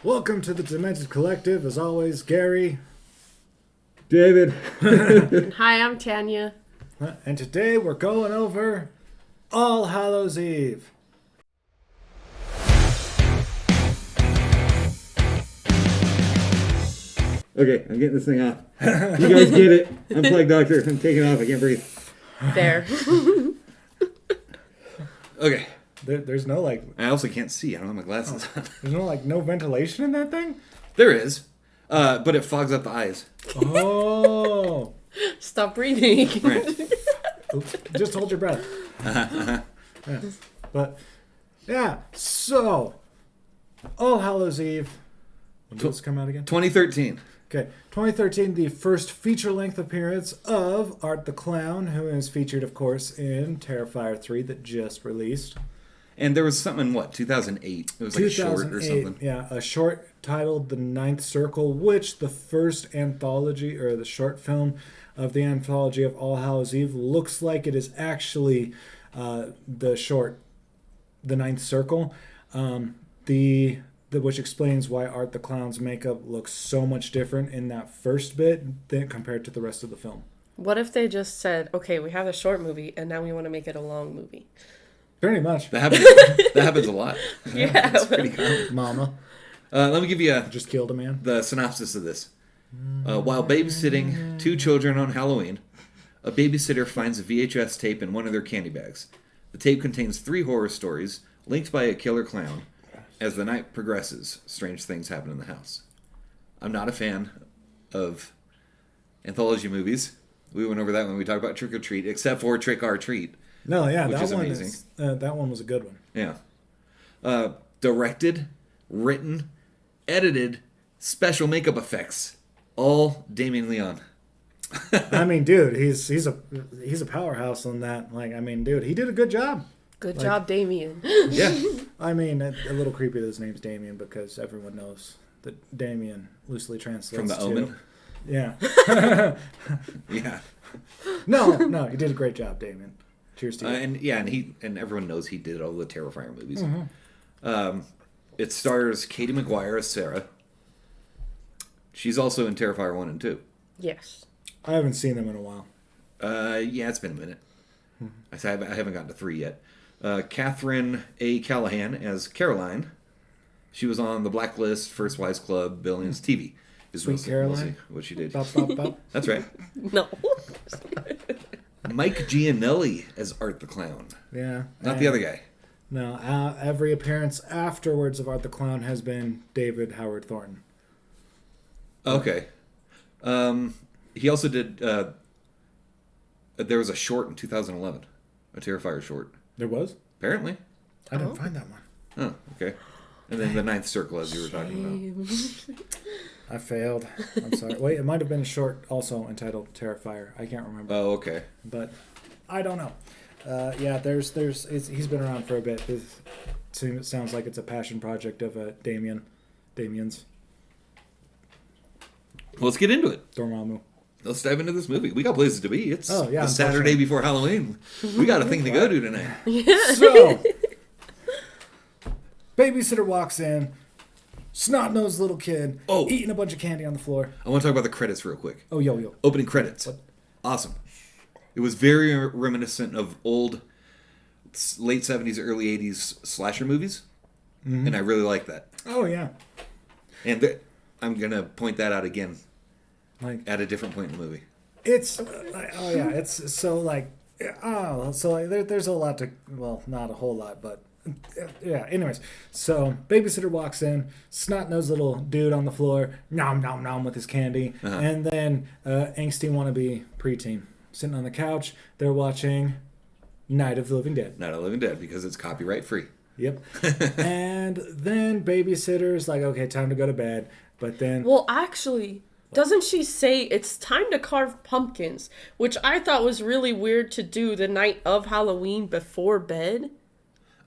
Welcome to the Demented Collective. As always, Gary. David. Hi, I'm Tanya. And today we're going over All Hallows Eve. Okay, I'm getting this thing off. You guys get it. I'm Plague Doctor. I'm taking it off. I can't breathe. There. Okay. There's no I also can't see. I don't have my glasses on. there's no ventilation in that thing? There is. But it fogs up the eyes. Oh. Stop breathing. Right. Oops. Just hold your breath. Yeah. But, yeah, so, All Hallows Eve. When did this come out again? 2013. Okay, 2013, the first feature-length appearance of Art the Clown, who is featured, of course, in Terrifier 3 that just released. And there was something in, 2008? It was like a short or something. Yeah, a short titled The Ninth Circle, which the first anthology, or the short film of the anthology of All Hallows Eve, looks like it is actually the short, The Ninth Circle. Which explains why Art the Clown's makeup looks so much different in that first bit than compared to the rest of the film. What if they just said, okay, we have a short movie and now we want to make it a long movie? Pretty much. That happens a lot. Yeah. It's pretty common. Mama Let me give you just killed a man. the synopsis of this. While babysitting two children on Halloween, a babysitter finds a VHS tape in one of their candy bags. The tape contains 3 horror stories linked by a killer clown. As the night progresses, strange things happen in the house. I'm not a fan of anthology movies. We went over that when we talked about Trick or Treat, except for Trick or Treat. No, yeah, which that is one amazing. That one was a good one. Yeah. Directed, written, edited, special makeup effects. All Damien Leone. I mean, dude, he's a powerhouse on that. Like, I mean, dude, he did a good job. Good job, Damien. Yeah. I mean, a little creepy that his name's Damien because everyone knows that Damien loosely translates From The to, Omen? Yeah. Yeah. No, you did a great job, Damien. Cheers to you. And everyone knows he did all the Terrifier movies. It stars Katie McGuire as Sarah. She's also in Terrifier 1 and 2. Yes. I haven't seen them in a while. Yeah, it's been a minute. I haven't gotten to 3 yet. Catherine A. Callahan as Caroline. She was on The Blacklist, First Wives Club, Billions TV. Is Sweet Caroline? What she did. Bop, bop, bop. That's right. No. Mike Gianelli as Art the Clown. Yeah. Not the other guy. No, every appearance afterwards of Art the Clown has been David Howard Thornton. Okay. He also did... there was a short in 2011. A Terrifier short. There was? Apparently. I didn't find that one. Oh, okay. And then The Ninth Circle, as you were talking about. I failed. I'm sorry. Wait, it might have been a short also entitled Terrifier. I can't remember. Oh, okay. But I don't know. Yeah, he's been around for a bit. It sounds like it's a passion project of Damien's. Well, let's get into it. Dormammu. Let's dive into this movie. We got places to be. It's the Saturday before Halloween. We got a thing to go to tonight. So, babysitter walks in, snot-nosed little kid, eating a bunch of candy on the floor. I want to talk about the credits real quick. Oh, yo. Opening credits. What? Awesome. It was very reminiscent of old late 70s, early 80s slasher movies. Mm-hmm. And I really like that. Oh, yeah. And I'm going to point that out again. Like, at a different point in the movie. It's it's so like, there's a lot to, well, not a whole lot, but yeah, anyways. So babysitter walks in, snot-nosed little dude on the floor, nom nom nom with his candy, and then angsty wannabe preteen sitting on the couch. They're watching Night of the Living Dead. Night of the Living Dead, because it's copyright free. Yep. And then babysitter's like, okay, time to go to bed, but then... Well, actually... Doesn't she say it's time to carve pumpkins, which I thought was really weird to do the night of Halloween before bed?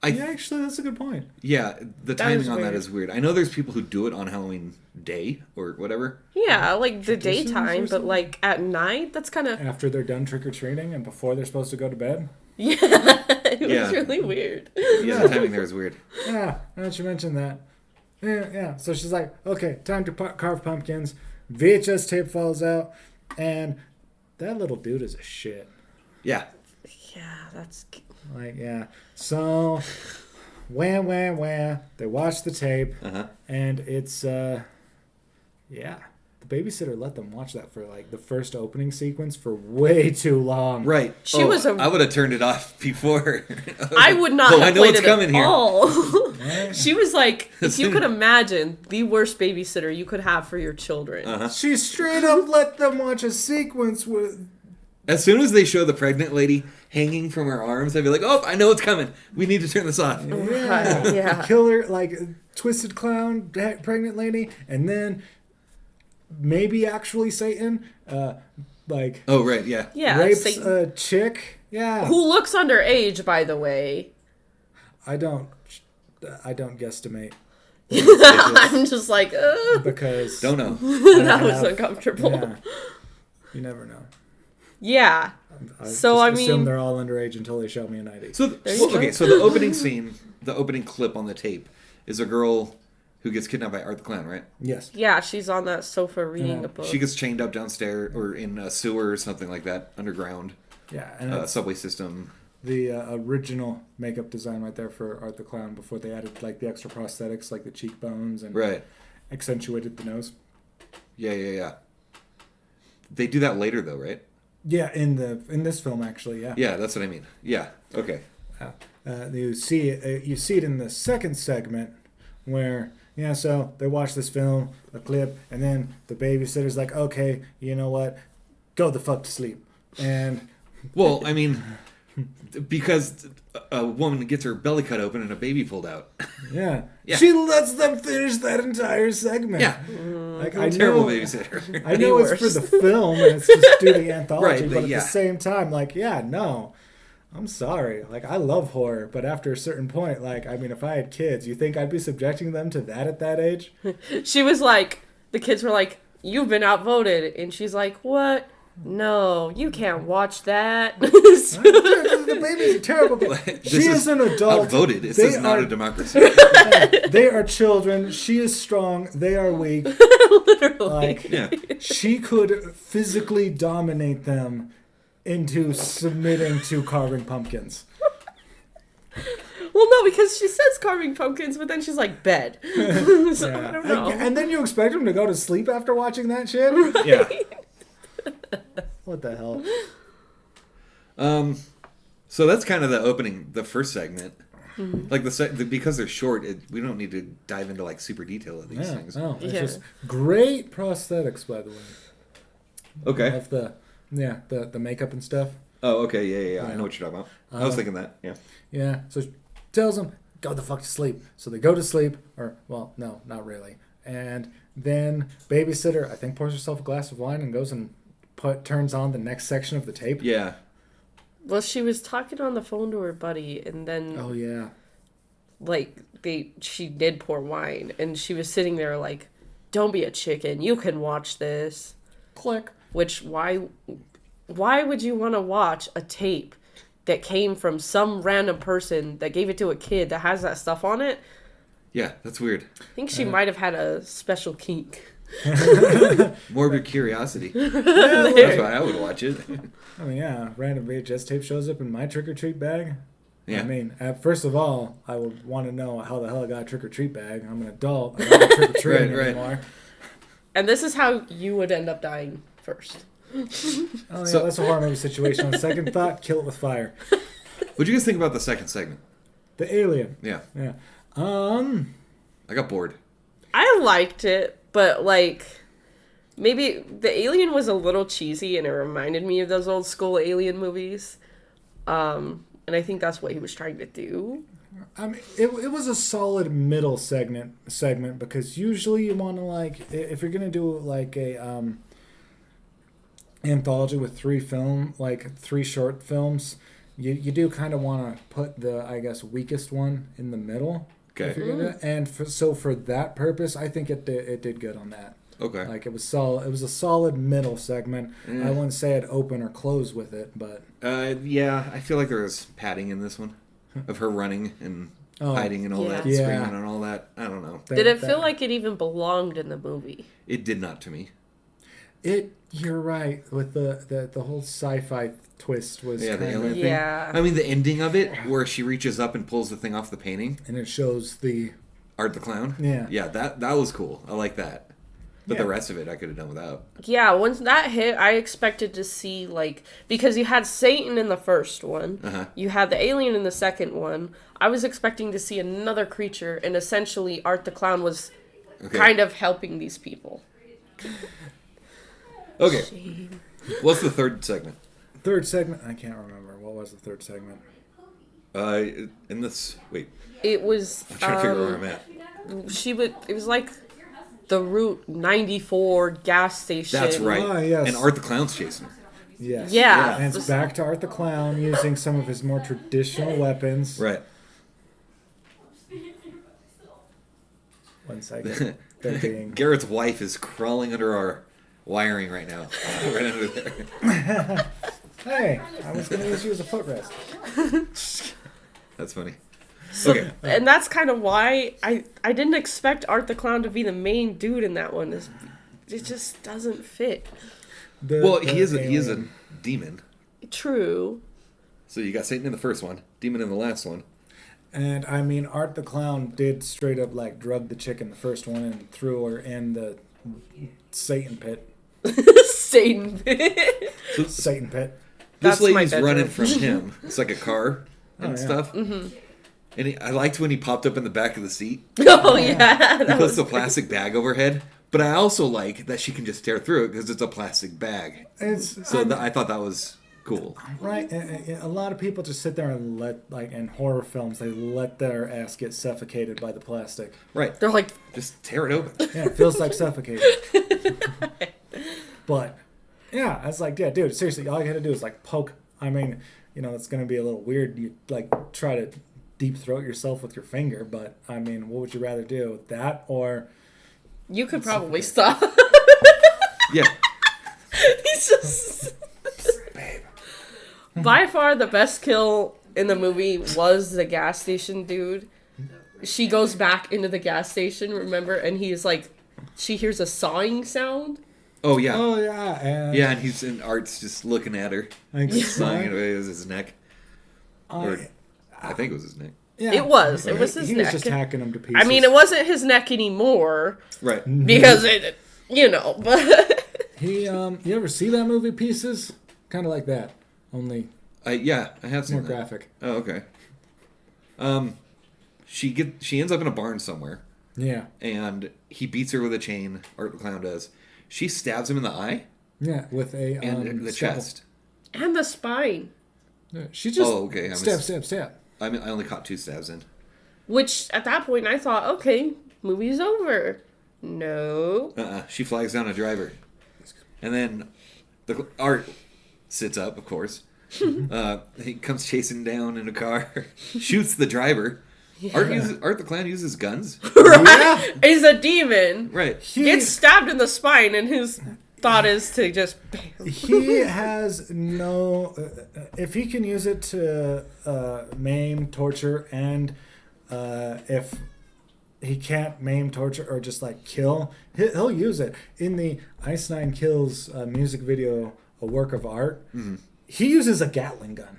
Yeah, actually, that's a good point. Yeah, the timing on that weird. is weird. I know there's people who do it on Halloween day or whatever. Yeah, like the Traditions or daytime, but something? like at night, that's kind of... After they're done trick-or-treating and before they're supposed to go to bed? Yeah, it was really weird. Yeah, the timing there is weird. Yeah, now that you mentioned that. Yeah. So she's like, okay, time to carve pumpkins. VHS tape falls out, and that little dude is a shit. Yeah. Yeah, that's... Like, yeah. So, wah. They watch the tape, and it's, yeah. The babysitter let them watch that for, like, the first opening sequence for way too long. Right. She was a... I would have turned it off before. I would not I have know played what's it coming at here. all. She was like, if you could imagine the worst babysitter you could have for your children. She straight up let them watch a sequence with... As soon as they show the pregnant lady hanging from her arms, I'd be like, oh, I know what's coming. We need to turn this off. Yeah. Killer, like, twisted clown, pregnant lady, and then maybe actually Satan, like... Oh, right, yeah. Yeah, rapes Satan. a chick. Yeah. Who looks underage, by the way. I don't guesstimate. I'm just like, Because... Don't know. that was uncomfortable. Yeah. You never know. Yeah. So, just I assume mean... they're all underage until they show me an ID. So, so the opening scene, the opening clip on the tape, is a girl who gets kidnapped by Art the Clown, right? Yes. Yeah, she's on that sofa reading a book. She gets chained up downstairs or in a sewer or something like that, underground Yeah, and subway system. the original makeup design right there for Art the Clown before they added like the extra prosthetics, like the cheekbones and Right. accentuated the nose. Yeah. They do that later, though, right? Yeah, in this film actually, yeah. Yeah, that's what I mean. Yeah. Okay. You see it in the second segment where so they watch this film, a clip, and then the babysitter's like, okay, you know what, go the fuck to sleep, and Well, I mean, because a woman gets her belly cut open and a baby pulled out. yeah, Yeah. she lets them finish that entire segment. Yeah. Like Terrible know, babysitter. I know The it's for worst. the film and it's just do the anthology, Right, but at yeah. the same time, like, yeah, no. I'm sorry. Like, I love horror, but after a certain point, like, I mean, if I had kids, you think I'd be subjecting them to that at that age? She was like, the kids were like, you've been outvoted. And she's like, what? No, you can't watch that. The baby's terrible. She is an adult. Outvoted. This They is not are- a democracy. They are children. She is strong. They are weak. Literally. Like, Yeah. she could physically dominate them into submitting to carving pumpkins. Well, no, because she says carving pumpkins, but then she's like, bed. So Yeah. I don't know. And then you expect them to go to sleep after watching that shit? Yeah. What the hell? So that's kind of the opening, the first segment. Like because they're short, we don't need to dive into like super detail of these things. No, it's Yeah. just great prosthetics, by the way. Okay. Of the makeup and stuff. Oh, okay. Yeah. I know what you're talking about. I was thinking that. Yeah. Yeah. So she tells them, go the fuck to sleep. So they go to sleep, or, well, no, not really. And then babysitter, I think, pours herself a glass of wine and goes and turns on the next section of the tape. Yeah. Well, she was talking on the phone to her buddy, and then, Oh, yeah. like, she did pour wine, and she was sitting there like, don't be a chicken. You can watch this. Click. Which, why would you want to watch a tape that came from some random person that gave it to a kid that has that stuff on it? Yeah, that's weird. I think she might have had a special kink. Morbid curiosity. That's why I would watch it. I mean, yeah, random VHS tape shows up in my trick-or-treat bag. Yeah. I mean, first of all, I would want to know how the hell I got a trick-or-treat bag. I'm an adult. I'm not trick-or-treating Right. anymore. And this is how you would end up dying first. Oh, yeah, So- that's a horror movie situation. On second thought, kill it with fire. What'd you guys think about the second segment? The alien. Yeah. Yeah. I got bored. I liked it, but like maybe the alien was a little cheesy and it reminded me of those old school alien movies. And I think that's what he was trying to do. I mean, it was a solid middle segment because usually you want to, like, if you're gonna do like a anthology with three short films, you do kind of want to put the, I guess, weakest one in the middle. Okay. If you're gonna, and for that purpose, I think it did good on that. Okay. Like, it was solid. It was a solid middle segment. I wouldn't say I'd open or close with it, but Yeah, I feel like there was padding in this one of her running and hiding and all that, Yeah. screaming and all that. I don't know. Did it feel like it even belonged in the movie? It did not to me. You're right with the whole sci-fi twist was The kind alien of, thing. Yeah. I mean, the ending of it, where she reaches up and pulls the thing off the painting, and it shows the Art the Clown. Yeah. Yeah, that was cool. I like that. But Yeah. the rest of it, I could have done without. Yeah, once that hit, I expected to see, like, because you had Satan in the first one, you had the alien in the second one. I was expecting to see another creature, and essentially Art the Clown was kind of helping these people. Okay. Shame. What's the third segment? third segment. I can't remember what was the third segment. In this, wait, It was, I'm trying to figure out where I'm at. it was like the Route 94 gas station. That's right. Ah, yes. And Art the Clown's chasing her. Yes. Yeah. And it's back to Art the Clown using some of his more traditional weapons. Right. 1 second. They're being... Garrett's wife is crawling under our wiring right now. Right under there. Hey, I was going to use you as a footrest. That's funny. So, Okay. and that's kind of why I didn't expect Art the Clown to be the main dude in that one. It just doesn't fit. Well, he is a demon. True. So you got Satan in the first one, demon in the last one. And I mean, Art the Clown did straight up like drug the chick in the first one and threw her in the Satan pit. Satan. Satan pit. This That's my lady's bedroom. running from him. It's like a car and yeah. stuff. Mm-hmm. And I liked when he popped up in the back of the seat. Oh yeah. He puts the plastic bag over her head. But I also like that she can just tear through it because it's a plastic bag. I thought that was cool. Right. A lot of people just sit there and in horror films, they let their ass get suffocated by the plastic. Right. They're like, Just tear it open. Yeah, it feels like suffocating. But, yeah, I was like, yeah, dude, seriously, all you gotta do is like poke. I mean, it's gonna be a little weird. You like try to deep throat yourself with your finger, but I mean, what would you rather do? That or... you could probably stop. Yeah. He's just... By far the best kill in the movie was the gas station dude. She goes back into the gas station, remember? And he's like, she hears a sawing sound. Oh, yeah. Oh, yeah. And Art's just looking at her. And Sawing it away with his neck. I think it was his neck. yeah, It was his he neck. was just hacking him to pieces. I mean, it wasn't his neck anymore. Right. Because it, but... You ever see that movie Pieces? Kind of like that, only Yeah, I have seen more that. graphic. Oh, okay. She ends up in a barn somewhere, Yeah. and he beats her with a chain. Art the Clown does. She stabs him in the eye Yeah, with a and the scalpel. chest. And the spine. Yeah, she just okay. stab. I only caught 2 stabs in. Which, at that point, I thought, okay, movie's over. No. She flags down a driver, and then Art sits up, of course. He comes chasing down in a car, shoots the driver. Yeah. Art the Clown uses guns. Right? He's a demon. Right. Gets stabbed in the spine, and his thought is to just bam. He has no... if he can use it to maim, torture, and if he can't maim, torture, or just like kill, he'll use it. In the Ice Nine Kills music video, A Work of Art, he uses a Gatling gun.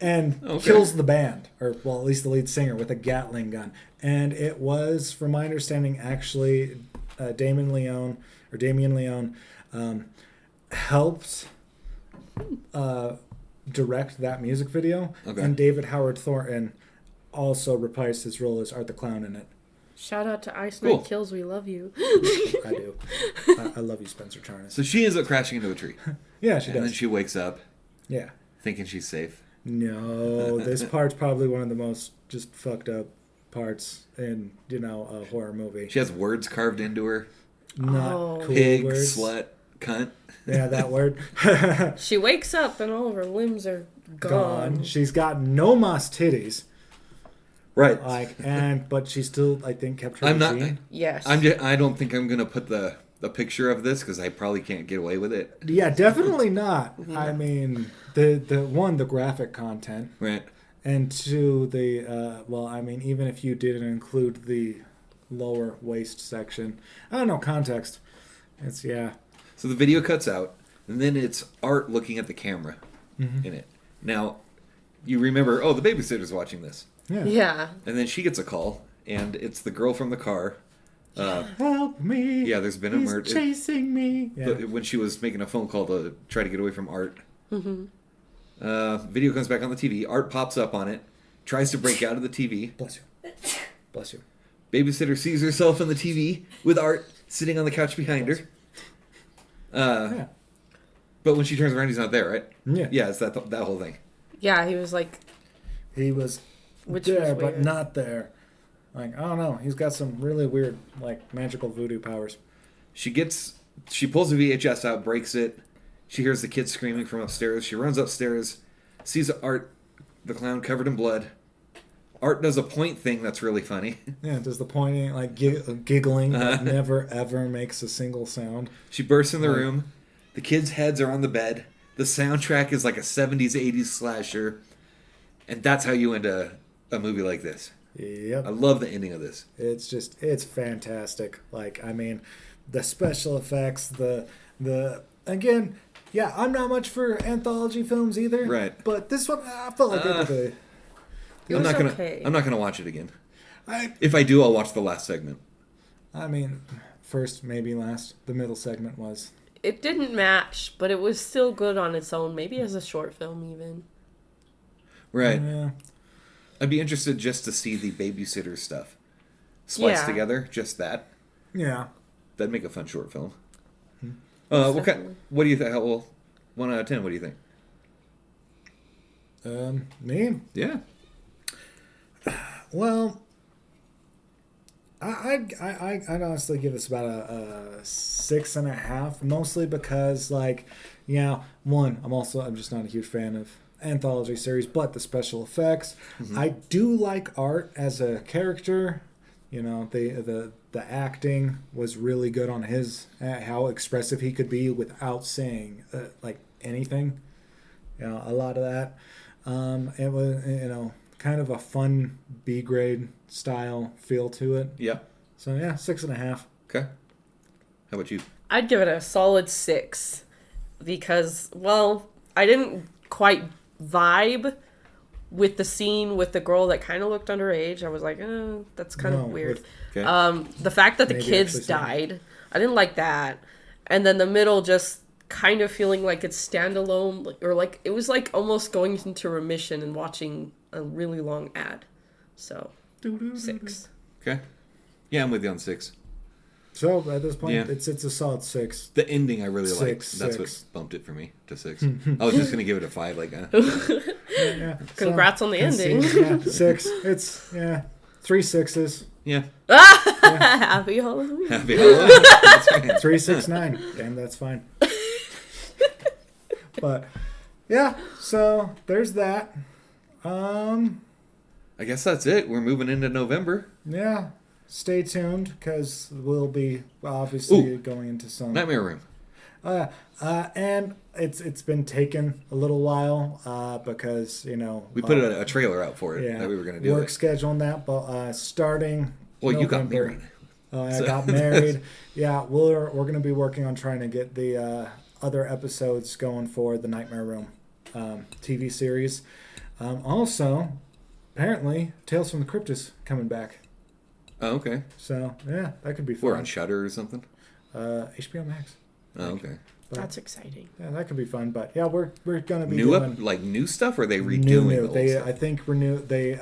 And kills the band, or well, at least the lead singer, with a Gatling gun. And it was, from my understanding, actually Damien Leone helped direct that music video. Okay. And David Howard Thornton also reprised his role as Art the Clown in it. Shout out to Ice Cool. Night Kills, we love you. I do. I love you, Spencer Charnas. So she ends up crashing into a tree, Yeah, she and then does. she wakes up Yeah. thinking she's safe. No, this part's probably one of the most just fucked up parts in, a horror movie. She has words carved into her: Not Oh. cool pig, words. slut, cunt. Yeah, that word. She wakes up, and all of her limbs are gone. She's got no moss titties. Right. But she still, I think, kept her I'm not. routine. Yes. I don't think I'm gonna put the picture of this because I probably can't get away with it. Yeah, definitely not. I mean, the graphic content, Right. And to the well, I mean, even if you didn't include the lower waist section, I don't know context. It's So the video cuts out, and then it's Art looking at the camera in it. Now, you remember, the babysitter's watching this. Yeah. And then she gets a call, and it's the girl from the car. Help me! Yeah, there's been a He's murder. chasing me. When she was making a phone call to try to get away from Art. Video comes back on the TV. Art pops up on it, tries to break out of the TV. Bless you. Bless you. Babysitter sees herself on the TV with Art sitting on the couch behind her. But when she turns around, he's not there, right? Yeah. Yeah, it's that whole thing. Yeah, he was like... He was Which there, was but weird. not there. Like, I don't know. He's got some really weird, like, magical voodoo powers. She pulls the VHS out, breaks it. She hears the kids screaming from upstairs. She runs upstairs, sees Art, the clown, covered in blood. Art does a point thing that's really funny. Yeah, does the pointing, like, giggling that never, ever makes a single sound. She bursts in the room. The kids' heads are on the bed. The soundtrack is like a 70s, 80s slasher. And that's how you end a movie like this. Yep. I love the ending of this. It's fantastic. Like, I mean, the special effects, again, yeah, I'm not much for anthology films either. Right. But this one, I felt like I'm not gonna watch it again. If I do, I'll watch the last segment. I mean, first, maybe last. The middle segment was. It didn't match, but it was still good on its own. Maybe as a short film, even. Right. Yeah. I'd be interested just to see the babysitter stuff spliced together. Just that. Yeah. That'd make a fun short film. Most What do you think? Well, 1 out of 10. What do you think? Me? Yeah. Well, I'd honestly give this about a 6.5, mostly because, like, one, I'm just not a huge fan of anthology series, but the special effects. I do like Art as a character. You know, the acting was really good on his how expressive he could be without saying like anything. You know, a lot of that. It was kind of a fun B grade style feel to it. Yeah. So 6.5. Okay. How about you? I'd give it a solid 6 because, well, I didn't quite vibe with the scene with the girl that kind of looked underage. I was like, that's kind of weird. Okay. The fact that the Maybe kids actually died, I didn't like that. And then the middle just kind of feeling like it's standalone, or like it was like almost going into remission and watching a really long ad. So 6. Okay. Yeah, I'm with you on 6. So at this point, Yeah. it's a solid 6. The ending I really liked. That's what bumped it for me to 6. I was just gonna give it a 5. Like, Yeah. Congrats on the ending. 6. It's 3 6s. yeah. Happy Halloween. Happy Halloween. That's right. 3 6 9, and that's fine. But so there's that. I guess that's it. We're moving into November. Yeah. Stay tuned because we'll be obviously going into some Nightmare Room. and it's been taken a little while because We put a trailer out for it that we were going to do. Work schedule on that, but starting. Well, November, you got married. I got married. Yeah, we're going to be working on trying to get the other episodes going for the Nightmare Room TV series. Also, apparently, Tales from the Crypt is coming back. Oh, okay. So that could be fun. We're on Shudder or something. HBO Max. Oh, okay. But, That's exciting. Yeah, that could be fun. But we're gonna be new stuff, or are they redoing new. the old They stuff? I think they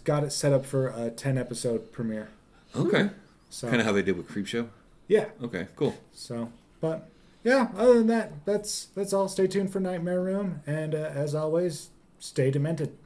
got it set up for a 10-episode premiere. Okay. So Kind of how they did with Creepshow. yeah. Okay, cool. So, but other than that, that's all. Stay tuned for Nightmare Room, and as always, stay demented.